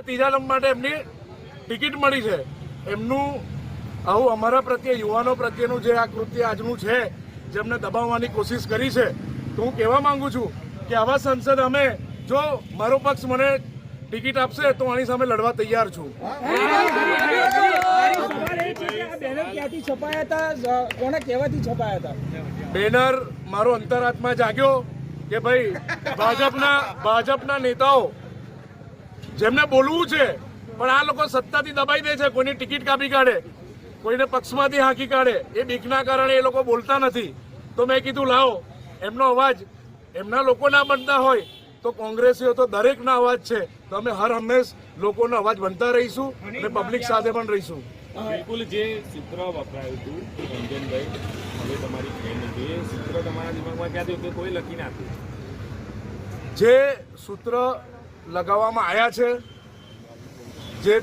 ત્રીજા નંબર માટે એમની ટિકિટ મળી છે. એમનું આવું અમારા પ્રત્યે યુવાનો પ્રત્યેનું જે આ કૃત્ય આજનું છે, જેમને દબાવવાની કોશિશ કરી છે, તો હું કહેવા માંગુ છું કે આવા સંસદ અમે જો મારો પક્ષ મને ટિકિટ આપશે તો આની સામે લડવા તૈયાર છું. બેનર મારો અંતરાત્મા જાગ્યો કે ભાઈ ભાજપના નેતાઓ જેમને બોલવું છે પણ આ લોકો સત્તાથી દબાઈ દે છે, કોઈની ટિકિટ કાપી કાઢે, કોઈને પક્ષમાંથી હાંકી કાઢે, એ બીકના કારણે એ લોકો બોલતા નથી. તો મેં કીધું લાવો એમનો અવાજ એમના લોકો ના બનતા હોય તો કોંગ્રેસીઓ તો દરેકના અવાજ છે, તો અમે હર હંમેશ લોકોનો અવાજ બનતા રહીશું અને પબ્લિક સાથે પણ રહીશું. બિલકુલ જે સૂત્ર વપરાયું હતું રંજનભાઈ, હવે તમારી ટ્રેન જે સૂત્ર તમારા દિમાગમાં ક્યાં થયું કે કોઈ લખી નાખ્યું? જે સૂત્ર લગાવવામાં આવ્યા છે, જે